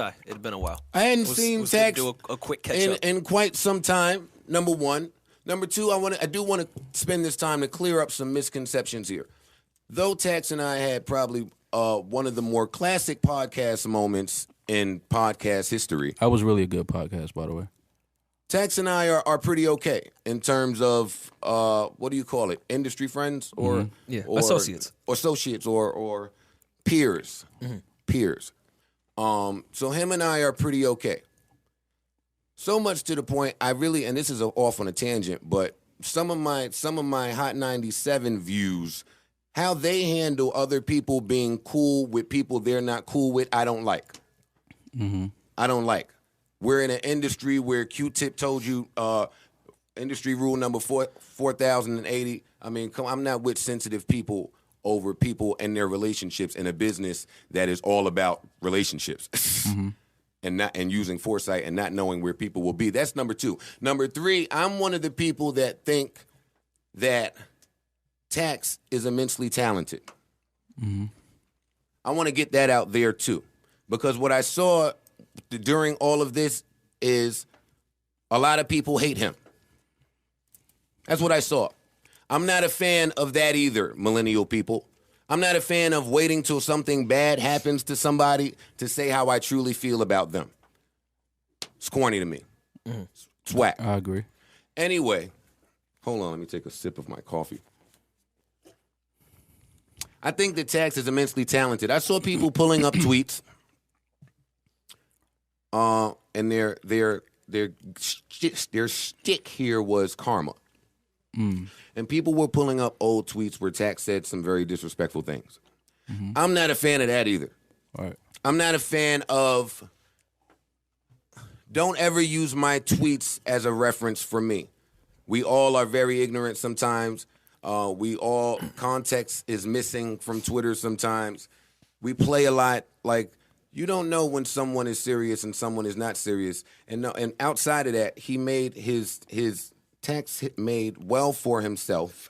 I. It had been a while. I hadn't seen Tax do a quick catch up in quite some time. Number one. Number two, I do want to spend this time to clear up some misconceptions here. Though Tax and I had probably one of the more classic podcast moments in podcast history. That was really a good podcast, by the way. Tax and I are pretty okay in terms of what do you call it? Industry friends or associates or peers. Peers. So him and I are pretty okay. So much to the point I really, and this is off on a tangent, but some of my Hot 97 views, how they handle other people being cool with people they're not cool with, I don't like. I don't like. We're in an industry where Q-Tip told you industry rule number 4080. I mean, I'm not with sensitive people over people and their relationships in a business that is all about relationships and using foresight and not knowing where people will be. That's number two. Number three, I'm one of the people that think that Tax is immensely talented. I want to get that out there too, because what I saw during all of this is a lot of people hate him. That's what I saw. I'm not a fan of that either, millennial people. I'm not a fan of waiting till something bad happens to somebody to say how I truly feel about them. It's corny to me. It's whack. I agree. Anyway, hold on. Let me take a sip of my coffee. I think that Tax is immensely talented. I saw people pulling up tweets. And their shtick here was karma. And people were pulling up old tweets where Tax said some very disrespectful things. I'm not a fan of that either. All right. I'm not a fan of, don't ever use my tweets as a reference for me. We all are very ignorant sometimes. Context is missing from Twitter sometimes. We play a lot. Like, you don't know when someone is serious and someone is not serious. And outside of that, he made his Tax made well for himself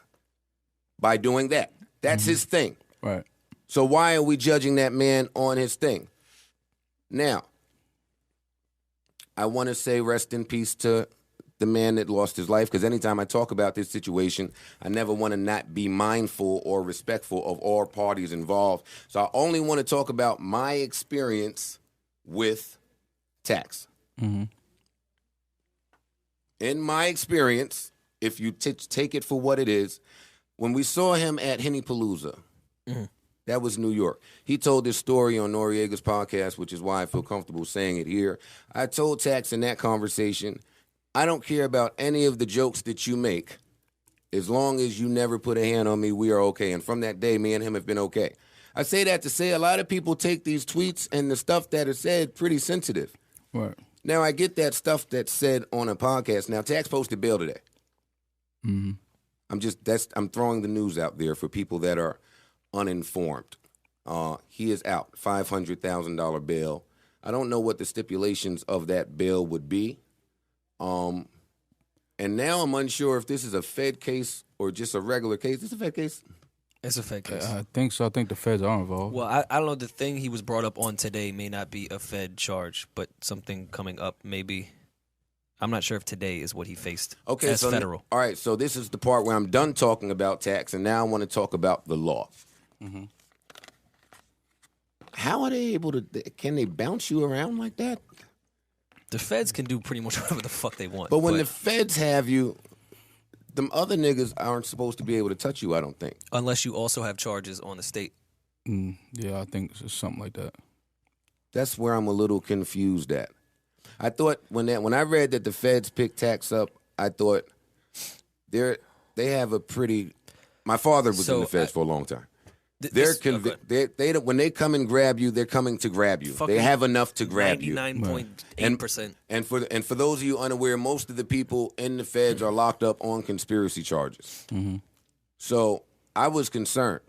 by doing that. That's his thing. Right. So why are we judging that man on his thing? Now, I want to say rest in peace to the man that lost his life, because anytime I talk about this situation, I never want to not be mindful or respectful of all parties involved. So I only want to talk about my experience with Tax. In my experience, if you take it for what it is, when we saw him at Hennypalooza, that was New York. He told this story on Noriega's podcast, which is why I feel comfortable saying it here. I told Tax in that conversation, I don't care about any of the jokes that you make. As long as you never put a hand on me, we are okay. And from that day, me and him have been okay. I say that to say a lot of people take these tweets and the stuff that is said pretty sensitive. Right. Now, I get that stuff that's said on a podcast. Now, Tax posted bail today. I'm throwing the news out there for people that are uninformed. He is out, $500,000 bail. I don't know what the stipulations of that bail would be. And now I'm unsure if this is a Fed case or just a regular case. Is this a Fed case? It's a Fed case. I think so. I think the feds are involved. Well, I don't know. The thing he was brought up on today may not be a Fed charge, but something coming up maybe. I'm not sure if today is what he faced as federal. All right, so this is the part where I'm done talking about Tax, and now I want to talk about the law. How are they able to? Can they bounce you around like that? The feds can do pretty much whatever the fuck they want. But when the feds have you, them other niggas aren't supposed to be able to touch you, I don't think. Unless you also have charges on the state. Yeah, I think it's something like that. That's where I'm a little confused at. I thought when I read that the feds picked Tax up, I thought they have a pretty. My father was in the feds for a long time. When they come and grab you, they're coming to grab you. They have enough to grab you. 99.8%. And for those of you unaware, most of the people in the feds are locked up on conspiracy charges. So I was concerned.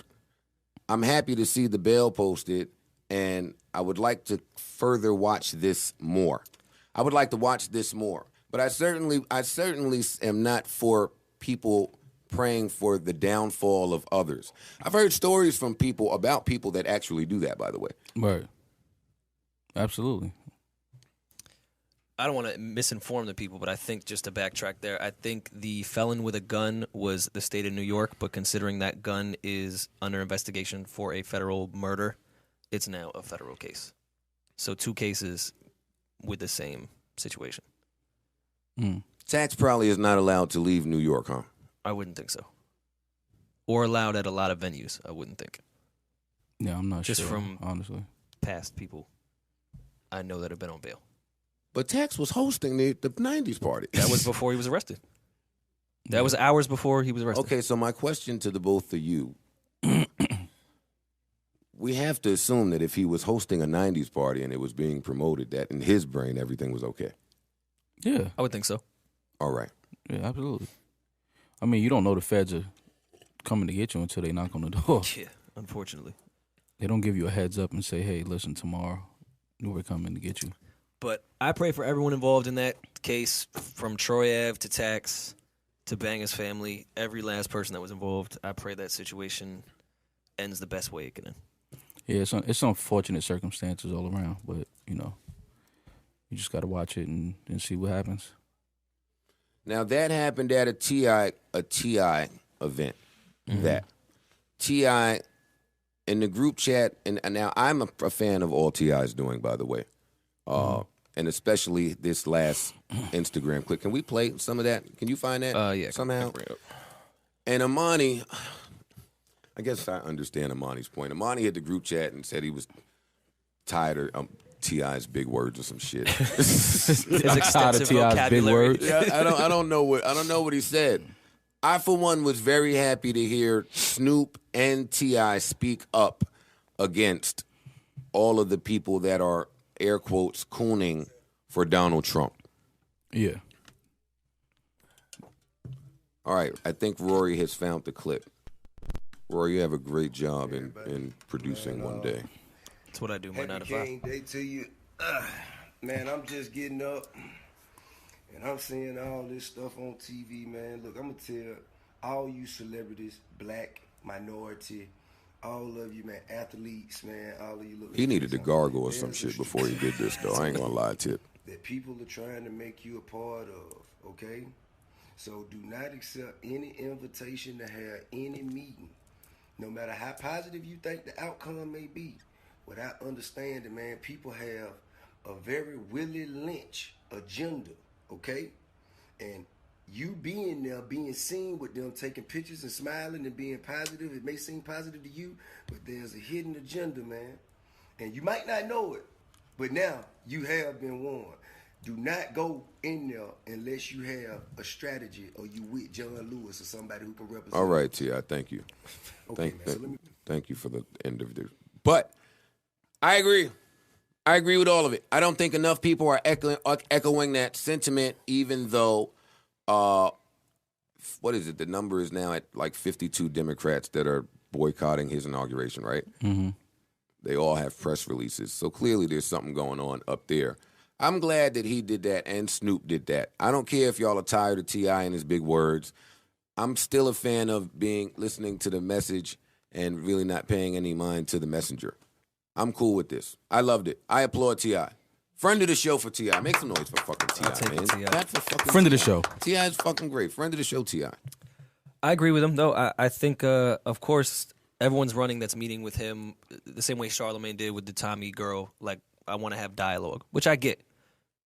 I'm happy to see the bail posted, and I would like to further watch this more. I would like to watch this more. But I certainly am not for people praying for the downfall of others. I've heard stories from people about people that actually do that, by the way. Right. Absolutely. I don't want to misinform the people, but I think just to backtrack there, I think the felon with a gun was the state of New York, but considering that gun is under investigation for a federal murder, it's now a federal case. So 2 cases with the same situation. Tax probably is not allowed to leave New York, huh? I wouldn't think so. Or allowed at a lot of venues, I wouldn't think. Yeah, I'm not Just sure, from honestly. Past people I know that have been on bail. But Tax was hosting the 90s party. That was before he was arrested. That was hours before he was arrested. Okay, so my question to the both of you, we have to assume that if he was hosting a 90s party and it was being promoted, that in his brain everything was okay. Yeah. I would think so. All right. Yeah, absolutely. I mean, you don't know the feds are coming to get you until they knock on the door. Yeah, unfortunately. They don't give you a heads up and say, hey, listen, tomorrow we're coming to get you. But I pray for everyone involved in that case, from Troy Ave to Tax to Banger's family, every last person that was involved. I pray that situation ends the best way it can end. Yeah, it's unfortunate circumstances all around, but, you just got to watch it and see what happens. Now, that happened at a T.I. event. Mm-hmm. That T.I. in the group chat, and now I'm a fan of all T.I.'s doing, by the way. And especially this last Instagram clip. Can we play some of that? Can you find that Yeah, somehow? And Amani, I guess I understand Amani's point. Amani hit the group chat and said he was tired of T.I.'s big words or some shit. His extensive T.I.'s big vocabulary. words. Yeah, I don't know what he said. I, for one, was very happy to hear Snoop and T.I. speak up against all of the people that are, air quotes, cooning for Donald Trump. Yeah. All right, I think Rory has found the clip. Rory, you have a great job in producing one day. That's what I do, my 9 to 5. King Day to you. Man, I'm just getting up, and I'm seeing all this stuff on TV, man. Look, I'm going to tell all you celebrities, black, minority, all of you, man, athletes, man, all of you. Look, He needed to gargle or some shit before he did this, though. I ain't gonna lie, Tip. that people are trying to make you a part of, okay? So do not accept any invitation to have any meeting, no matter how positive you think the outcome may be, without understanding, man, people have a very Willie Lynch agenda, okay? And you being there, being seen with them, taking pictures and smiling and being positive, it may seem positive to you, but there's a hidden agenda, man. And you might not know it, but now you have been warned. Do not go in there unless you have a strategy or you with John Lewis or somebody who can represent. All right, T.I., thank you. Okay, Thank you for the end of this. But I agree. I agree with all of it. I don't think enough people are echoing that sentiment, even though, what is it? The number is now at like 52 Democrats that are boycotting his inauguration, right? Mm-hmm. They all have press releases. So clearly there's something going on up there. I'm glad that he did that and Snoop did that. I don't care if y'all are tired of T.I. and his big words. I'm still a fan of listening to the message and really not paying any mind to the messenger. I'm cool with this. I loved it. I applaud T.I. Friend of the show for T.I. Make some noise for fucking T.I., man. Clap for fucking Friend of the show. T.I. is fucking great. Friend of the show, T.I. I agree with him. No, I think, of course, everyone's running that's meeting with him the same way Charlamagne did with the Tommy girl. Like, I want to have dialogue, which I get.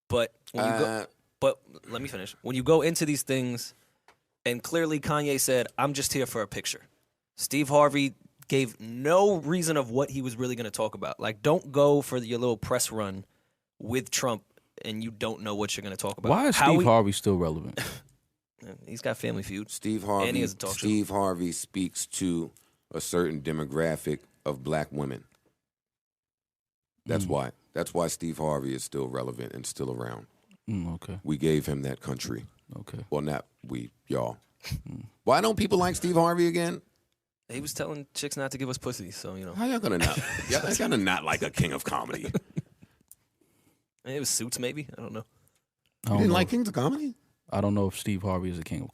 But when you go, but let me finish. When you go into these things, and clearly Kanye said, I'm just here for a picture. Steve Harvey gave no reason of what he was really going to talk about. Like, don't go for your little press run with Trump and you don't know what you're going to talk about. Why is Steve Harvey still relevant? He's got Family Feud. Steve Harvey, and he has a talk show. Steve Harvey speaks to a certain demographic of black women. That's why. That's why Steve Harvey is still relevant and still around. Okay. We gave him that country. Okay. Well, not we, y'all. Why don't people like Steve Harvey again? He was telling chicks not to give us pussy, so, you know. How y'all gonna not? Y'all gonna not like a king of comedy? It was Suits, maybe? I don't know. You didn't like Kings of Comedy? I don't know if Steve Harvey is a king of